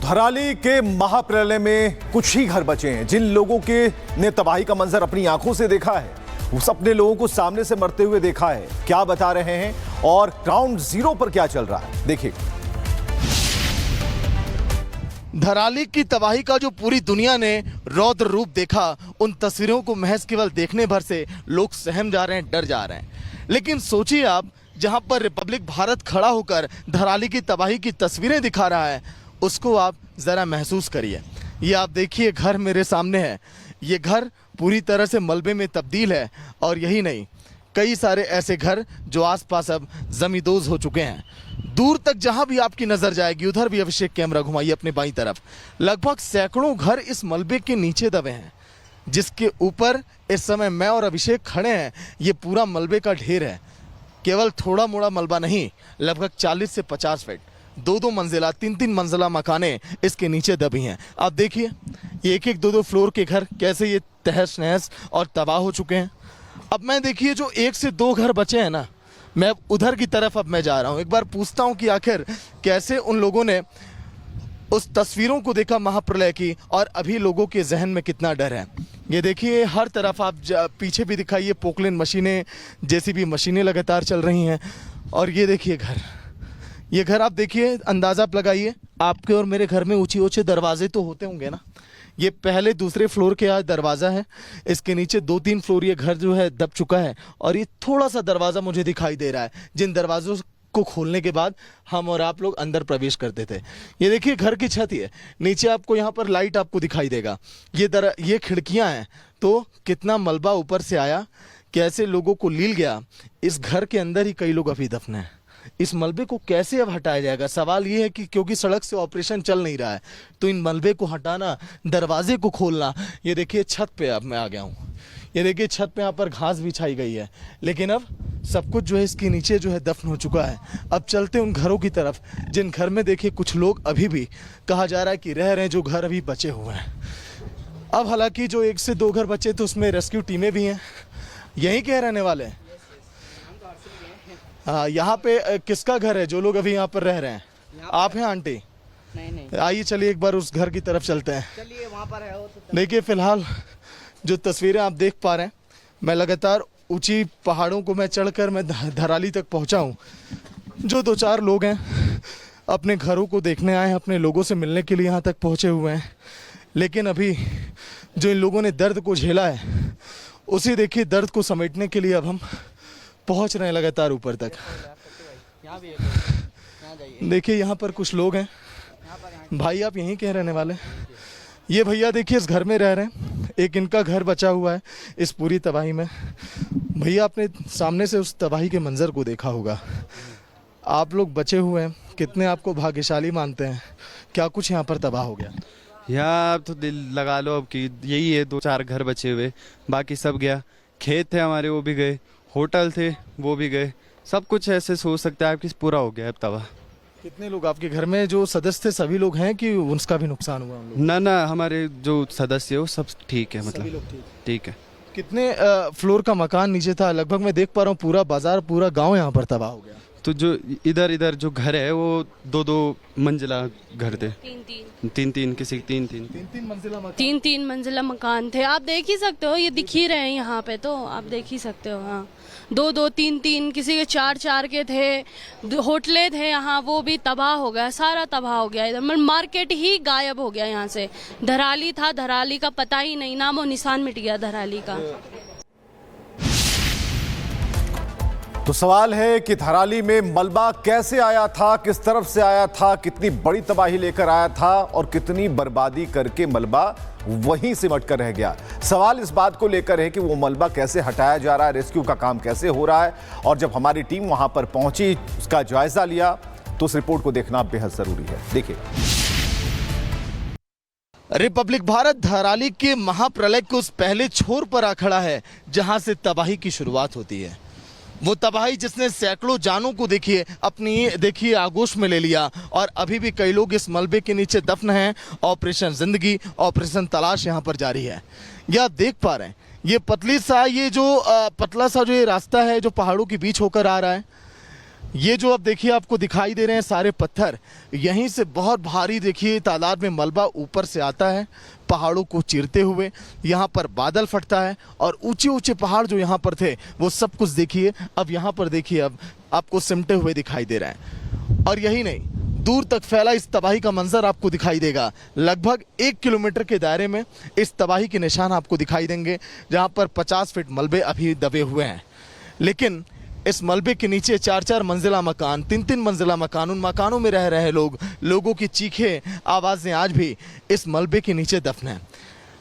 धराली के महाप्रलय में कुछ ही घर बचे हैं। जिन लोगों के ने तबाही का मंजर अपनी आंखों से देखा है, उस अपने लोगों को सामने से मरते हुए देखा है, क्या बता रहे हैं और ग्राउंड जीरो पर क्या चल रहा है, देखिए। धराली की तबाही का जो पूरी दुनिया ने रौद्र रूप देखा, उन तस्वीरों को महज केवल देखने भर से लोग सहम जा रहे हैं, डर जा रहे हैं। लेकिन सोचिए आप, जहां पर रिपब्लिक भारत खड़ा होकर धराली की तबाही की तस्वीरें दिखा रहा है, उसको आप जरा महसूस करिए। ये आप देखिए, घर मेरे सामने है। ये घर पूरी तरह से मलबे में तब्दील है और यही नहीं, कई सारे ऐसे घर जो आसपास अब जमींदोज हो चुके हैं। दूर तक जहां भी आपकी नजर जाएगी, उधर भी अभिषेक कैमरा घुमाइए अपने बाईं तरफ, लगभग सैकड़ों घर इस मलबे के नीचे दबे हैं, जिसके ऊपर इस समय मैं और अभिषेक खड़े हैं। ये पूरा मलबे का ढेर है। केवल थोड़ा मोड़ा मलबा नहीं, लगभग 40 से 50 फीट, 2-2 मंजिला, 3-3 मंजिला मकानें इसके नीचे दबी हैं। आप देखिए, ये 1-1, 2-2 फ्लोर के घर कैसे ये तहस नहस और तबाह हो चुके हैं। अब मैं देखिए, जो 1 से 2 घर बचे हैं ना, मैं उधर की तरफ अब मैं जा रहा हूँ। एक बार पूछता हूँ कि आखिर कैसे उन लोगों ने उस तस्वीरों को देखा महाप्रलय की, और अभी लोगों के जहन में कितना डर है। ये देखिए, हर तरफ आप पीछे भी दिखाइए, पोकलेन मशीनें, जेसीबी मशीनें लगातार चल रही हैं। और ये देखिए घर, ये घर आप देखिए, अंदाज़ा आप लगाइए, आपके और मेरे घर में ऊंचे ऊंचे दरवाजे तो होते होंगे ना। ये पहले दूसरे फ्लोर के आज दरवाज़ा है, इसके नीचे 2-3 फ्लोर ये घर जो है दब चुका है, और ये थोड़ा सा दरवाज़ा मुझे दिखाई दे रहा है, जिन दरवाज़ों को खोलने के बाद हम और आप लोग अंदर प्रवेश करते थे। ये देखिए, घर की छत ही है, नीचे आपको यहाँ पर लाइट आपको दिखाई देगा। ये खिड़कियाँ हैं, तो कितना मलबा ऊपर से आया, कैसे लोगों को लील गया। इस घर के अंदर ही कई लोग अभी दफन हैं। इस मलबे को कैसे अब हटाया जाएगा? सवाल ये है कि क्योंकि सड़क से ऑपरेशन चल नहीं रहा है, तो इन मलबे को हटाना, दरवाजे को खोलना। ये देखिए, छत पे अब मैं आ गया हूँ। ये देखिए, छत पे यहाँ पर घास बिछाई गई है, लेकिन अब सब कुछ जो है इसके नीचे जो है दफन हो चुका है। अब चलते उन घरों की तरफ, जिन घर में देखिए कुछ लोग अभी भी कहा जा रहा है कि रह रहे हैं, जो घर अभी बचे हुए हैं। अब हालांकि जो 1 से 2 घर बचे, तो उसमें रेस्क्यू टीमें भी हैं। यहीं के रहने वाले हैं? हाँ, यहाँ पे किसका घर है जो लोग अभी यहाँ पर रह रहे हैं? आप हैं आंटी? नहीं। आइए, चलिए एक बार उस घर की तरफ चलते हैं। चलिए, वहाँ पर है वो तो। देखिए, फिलहाल जो तस्वीरें आप देख पा रहे हैं, मैं लगातार ऊंची पहाड़ों को मैं चढ़कर मैं धराली तक पहुँचा हूँ। जो 2-4 लोग हैं अपने घरों को देखने आए हैं, अपने लोगों से मिलने के लिए यहाँ तक पहुँचे हुए हैं। लेकिन अभी जो इन लोगों ने दर्द को झेला है, उसी देखिए दर्द को समेटने के लिए अब हम पहुंच रहे हैं लगातार ऊपर तक। देखिए, यहाँ पर कुछ लोग हैं। भाई, आप यहीं के रहने वाले? ये भैया देखिए, इस घर में रह रहे हैं। एक इनका घर बचा हुआ है इस पूरी तबाही में। भैया, आपने सामने से उस तबाही के मंजर को देखा होगा। आप लोग बचे हुए हैं, कितने आपको भाग्यशाली मानते हैं? क्या कुछ यहाँ पर तबाह हो गया? यहाँ तो दिल लगा लो अब कि यही है, 2-4 घर बचे हुए, बाकी सब गया। खेत थे हमारे, वो भी गए, होटल थे वो भी गए, सब कुछ ऐसे सोच सकते हैं आप कि पूरा हो गया अब तबाह। कितने लोग आपके घर में जो सदस्य थे, सभी लोग हैं कि उसका भी नुकसान हुआ? हम लोग ना, हमारे जो सदस्य है वो सब ठीक है, मतलब ठीक है। कितने फ्लोर का मकान नीचे था? लगभग मैं देख पा रहा हूँ पूरा बाजार, पूरा गांव यहाँ पर तबाह हो गया। तो जो इधर जो घर है वो 2-2 मंजिला घर थे, 3-3 किसी 3-3 मंजिला मकान थे। आप देख ही सकते हो, ये दिख ही रहे हैं यहाँ पे, तो आप देख ही सकते हो। हाँ, 2-2, 3-3, किसी के 4-4 के थे। होटलें थे यहाँ, वो भी तबाह हो गया, सारा तबाह हो गया। इधर मार्केट ही गायब हो गया यहाँ से। धराली था, धराली का पता ही नहीं, नामो निशान मिट गया धराली का। तो सवाल है कि धराली में मलबा कैसे आया था, किस तरफ से आया था, कितनी बड़ी तबाही लेकर आया था और कितनी बर्बादी करके मलबा वहीं सिमट कर रह गया। सवाल इस बात को लेकर है कि वो मलबा कैसे हटाया जा रहा है, रेस्क्यू का काम कैसे हो रहा है। और जब हमारी टीम वहां पर पहुंची, उसका जायजा लिया, तो उस रिपोर्ट को देखना बेहद जरूरी है। देखिए, रिपब्लिक भारत धराली के महाप्रलय के उस पहले छोर पर आ खड़ा है, जहां से तबाही की शुरुआत होती है। वो तबाही जिसने सैकड़ों जानों को देखिए आगोश में ले लिया, और अभी भी कई लोग इस मलबे के नीचे दफन हैं। ऑपरेशन जिंदगी, ऑपरेशन तलाश यहाँ पर जारी है। यह आप देख पा रहे हैं, ये पतला सा जो ये रास्ता है जो पहाड़ों के बीच होकर आ रहा है, ये जो अब देखिए आपको दिखाई दे रहे हैं सारे पत्थर, यहीं से बहुत भारी देखिए तादाद में मलबा ऊपर से आता है पहाड़ों को चीरते हुए, यहाँ पर बादल फटता है और ऊंचे ऊंचे पहाड़ जो यहाँ पर थे वो सब कुछ देखिए अब यहाँ पर देखिए अब आपको सिमटे हुए दिखाई दे रहे हैं। और यही नहीं, दूर तक फैला इस तबाही का मंजर आपको दिखाई देगा। लगभग 1 किलोमीटर के दायरे में इस तबाही के निशान आपको दिखाई देंगे, जहाँ पर 50 फीट मलबे अभी दबे हुए हैं। लेकिन इस मलबे के नीचे 4-4 मंजिला मकान, 3-3 मंजिला मकान, उन मकानों में रह रहे लोगों की चीखें आवाज़ें आज भी इस मलबे के नीचे दफन हैं।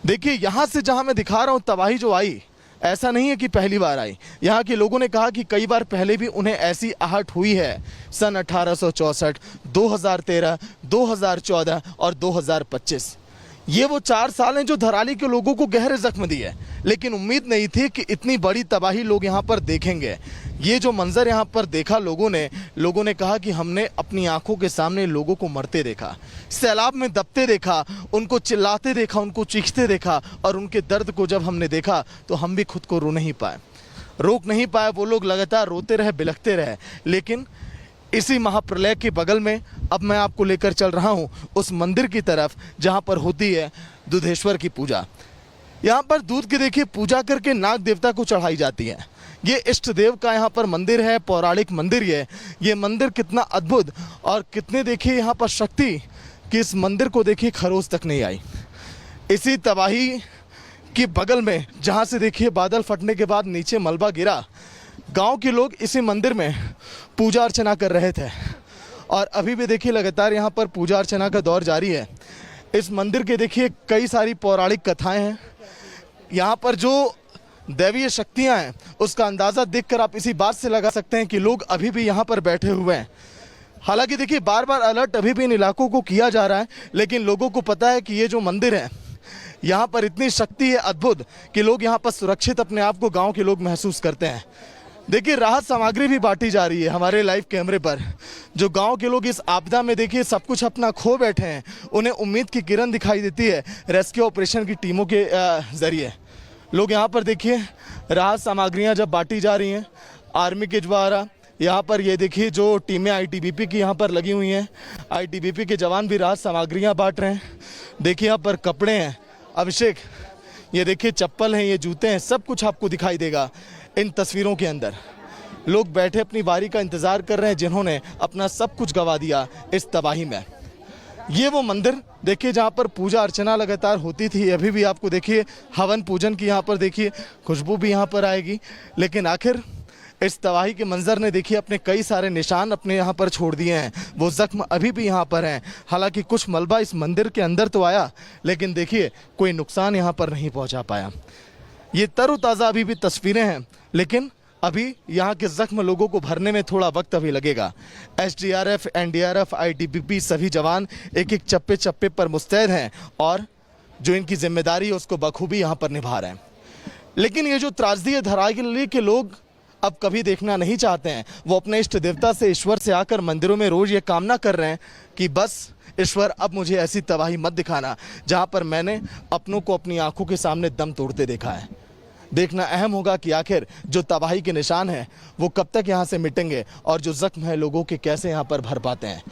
देखिए यहाँ से जहाँ मैं दिखा रहा हूँ तबाही जो आई, ऐसा नहीं है कि पहली बार आई। यहाँ के लोगों ने कहा कि कई बार पहले भी उन्हें ऐसी आहट हुई है, सन 1864, 2013, 2014 और 2025। ये वो 4 साल हैं जो धराली के लोगों को गहरे जख्म दिए, लेकिन उम्मीद नहीं थी कि इतनी बड़ी तबाही लोग यहाँ पर देखेंगे। ये जो मंजर यहाँ पर देखा लोगों ने कहा कि हमने अपनी आंखों के सामने लोगों को मरते देखा, सैलाब में दबते देखा, उनको चिल्लाते देखा, उनको चीखते देखा, और उनके दर्द को जब हमने देखा तो हम भी खुद को रोक नहीं पाए। वो लोग लगातार रोते रहे, बिलखते रहे। लेकिन इसी महाप्रलय के बगल में अब मैं आपको लेकर चल रहा हूँ उस मंदिर की तरफ जहाँ पर होती है दूधेश्वर की पूजा। यहाँ पर दूध की देखिए पूजा करके नाग देवता को चढ़ाई जाती है। ये इष्ट देव का यहाँ पर मंदिर है, पौराणिक मंदिर ये मंदिर कितना अद्भुत और कितने देखिए यहाँ पर शक्ति कि इस मंदिर को देखिए खरोच तक नहीं आई। इसी तबाही के बगल में जहाँ से देखिए बादल फटने के बाद नीचे मलबा गिरा, गांव के लोग इसी मंदिर में पूजा अर्चना कर रहे थे और अभी भी देखिए लगातार यहाँ पर पूजा अर्चना का दौर जारी है। इस मंदिर के देखिए कई सारी पौराणिक कथाएं हैं। यहाँ पर जो दैवीय शक्तियाँ हैं उसका अंदाज़ा देखकर आप इसी बात से लगा सकते हैं कि लोग अभी भी यहाँ पर बैठे हुए हैं। हालांकि देखिए बार बार अलर्ट अभी भी इन इलाकों को किया जा रहा है, लेकिन लोगों को पता है कि ये जो मंदिर है यहाँ पर इतनी शक्ति है अद्भुत कि लोग यहाँ पर सुरक्षित अपने आप को गाँव के लोग महसूस करते हैं। देखिए राहत सामग्री भी बांटी जा रही है हमारे लाइव कैमरे पर। जो गांव के लोग इस आपदा में देखिए सब कुछ अपना खो बैठे हैं, उन्हें उम्मीद की किरण दिखाई देती है रेस्क्यू ऑपरेशन की टीमों के जरिए। लोग यहाँ पर देखिए राहत सामग्रियाँ जब बांटी जा रही हैं आर्मी के द्वारा, यहाँ पर ये देखिए जो टीमें आईटीबीपी की यहाँ पर लगी हुई हैं, आईटीबीपी के जवान भी राहत सामग्रियाँ बांट रहे हैं। देखिए यहाँ पर कपड़े हैं, अभिषेक ये देखिए चप्पल हैं, ये जूते हैं, सब कुछ आपको दिखाई देगा इन तस्वीरों के अंदर। लोग बैठे अपनी बारी का इंतज़ार कर रहे हैं जिन्होंने अपना सब कुछ गंवा दिया इस तबाही में। ये वो मंदिर देखिए जहाँ पर पूजा अर्चना लगातार होती थी, अभी भी आपको देखिए हवन पूजन की यहाँ पर देखिए खुशबू भी यहाँ पर आएगी। लेकिन आखिर इस तबाही के मंजर ने देखिए अपने कई सारे निशान अपने यहाँ पर छोड़ दिए हैं। वो जख्म अभी भी यहाँ पर हैं। हालांकि कुछ मलबा इस मंदिर के अंदर तो आया, लेकिन देखिए कोई नुकसान यहाँ पर नहीं पहुँचा पाया। ये तरोताज़ा अभी भी तस्वीरें हैं, लेकिन अभी यहाँ के जख्म लोगों को भरने में थोड़ा वक्त अभी लगेगा। एसडीआरएफ, एनडीआरएफ, आईटीबीपी सभी जवान एक एक चप्पे चप्पे पर मुस्तैद हैं और जो इनकी जिम्मेदारी है उसको बखूबी यहाँ पर निभा रहे हैं। लेकिन ये जो त्रासदी है धराली के लोग अब कभी देखना नहीं चाहते हैं। वो अपने इष्ट देवता से, ईश्वर से आकर मंदिरों में रोज ये कामना कर रहे हैं कि बस ईश्वर अब मुझे ऐसी तबाही मत दिखाना जहाँ पर मैंने अपनों को अपनी आंखों के सामने दम तोड़ते देखा है। देखना अहम होगा कि आखिर जो तबाही के निशान हैं वो कब तक यहाँ से मिटेंगे और जो जख्म है लोगों के कैसे यहाँ पर भर पाते हैं।